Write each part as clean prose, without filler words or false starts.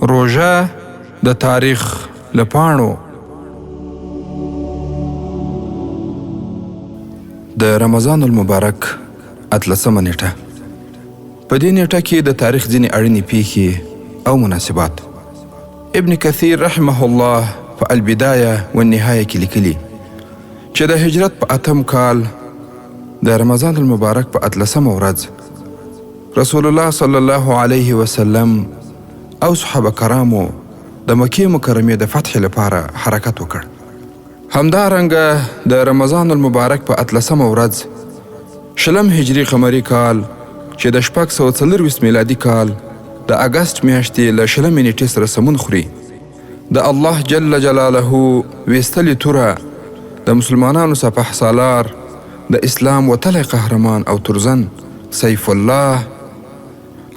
روژه د تاریخ له پاڼو. د رمضان المبارک 18مه نیټه. په دې نیټه کې د تاریخ ځینې اړینې پیښې او مناسبات. ابن کثیر رحمه الله په البدایه والنهایه کې لیکلي چې د هجرت په 8م کال د رمضان المبارک په 18مه ورځ رسول الله صلی الله علیه وسلم او صحابه کرامو د مکې مکرمې د فتح لپاره حرکت وکړ. همدارنګه د رمضان المبارک په 18مه ورځ شلم هجری قمری کال چې د 640 میلادي کال د اگست میاشتې له شلمې نیټې سره سمون خوري، د الله جل جلاله ویستلې توره د مسلمانانو سپه سالار د اسلام وتلی قهرمان او ترزن سیف الله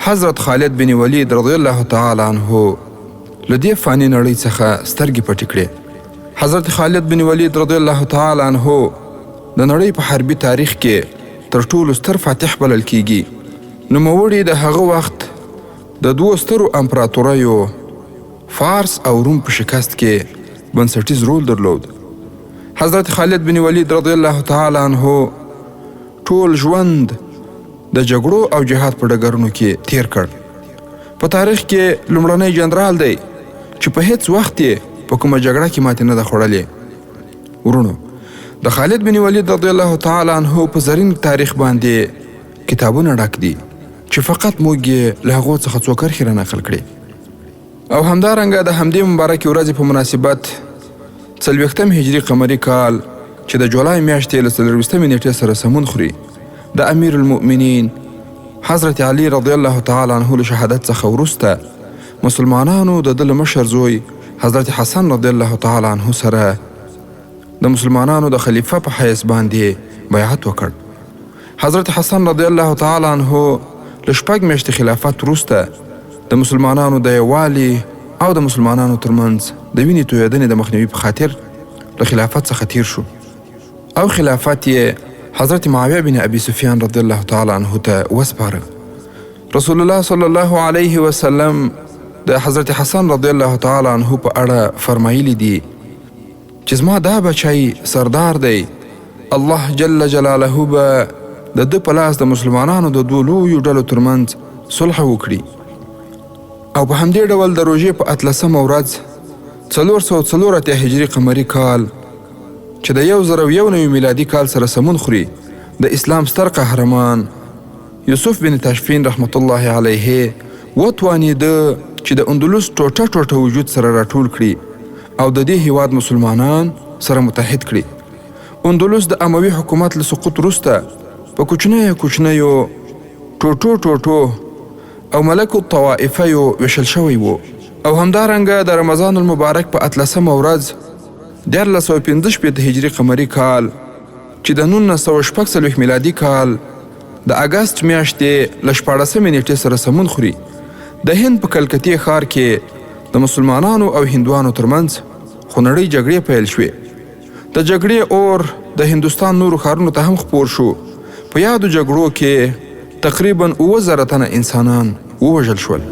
حضرت خالد بن ولید رضی الله تعالی عنه له دې فانی نړۍ څخه سترګې پټې کړې. حضرت خالد بن ولید رضی الله تعالی عنه د نړۍ په حربي تاریخ کې تر ټولو ستر فاتح بلل کیږي. نوموړي د هغه وخت د دوو سترو امپراتوریو فارس او روم په شکست کې بنسټیز رول درلود. حضرت خالد بن ولید رضی الله تعالی عنه ټول ژوند د جګړو او جهاد په ډګرونو کې تیر کړ. په تاریخ کې لومړنی جنرال دی چې په هیڅ وخت یې په کومه جګړه کې ماتې نه ده خوړلې. ورونو، د خالد بن ولید رضی الله تعالی عنه په زرین تاریخ باندې کتابونه ډک دي چې فقط موږ یې له هغو څخه څو کرښې رانقل کړې. او همدارنګه د همدې مبارکې ورځې په مناسبت 40 هجري قمري کال چې د جولای میاشتې له 24 نیټې سره سمون خوري، د امیر المؤمنین حضرت علی رضی الله تعالی عنه له شهادت څخه وروسته مسلمانانو د ده له مشر زوی حضرت حسن رضی الله تعالی عنه سره د مسلمانانو د خلیفه په حیث باندې بیعت وکړ. حضرت حسن رضی الله تعالی عنه له 6 میاشتې خلافت وروسته د مسلمانانو د یووالي او د مسلمانانو ترمنځ د وینې تویېدنې د مخنیوي په خاطر له خلافت څخه تیر شو او خلافت یې حضرت معاویه بن ابي سفیان رضی الله تعالی عنه ته وسپاره. رسول الله صلی الله علیه وسلم د حضرت حسن رضی الله تعالی عنه په اړه فرمایلی دي چې زما دا بچی سردار دی، الله جل جلاله به د ده په لاس د مسلمانانو د دوو لویو ډلو ترمنځ صلح وکړي. او په همدې ډول د روژې په 18مه ورځ 404 هجري قمري کال چې د 1001 میلادي کال سره سمون خوري، د اسلام ستر قهرمان یوسف بن تاشفین رحمت الله علیه وتوانیده چې د اندلس ټوټه ټوټه وجود سره راټول کړي او د دې هیواد مسلمانان سره متحد کړي. اندلس د اموي حکومت له سقوط وروسته په کوچنیو ټوټو او ملک الطوائفیو ویشل شوی وو. او همدارنګه د رمضان المبارک په 18مه ورځ 1415 هجري قمري کال چې د 1946 میلادي کال د اگست میاشتې له 14 نیټې سره سمون خوري، د هند په کلکتې ښار کې د مسلمانانو او هندوانو ترمنځ خونړۍ جګړې پیل شوې. د جګړې اور د هندوستان نورو ښارونو ته هم خپور شو. په یادو جګړو کې تقریبا 7000 تنه انسانان ووژل شول.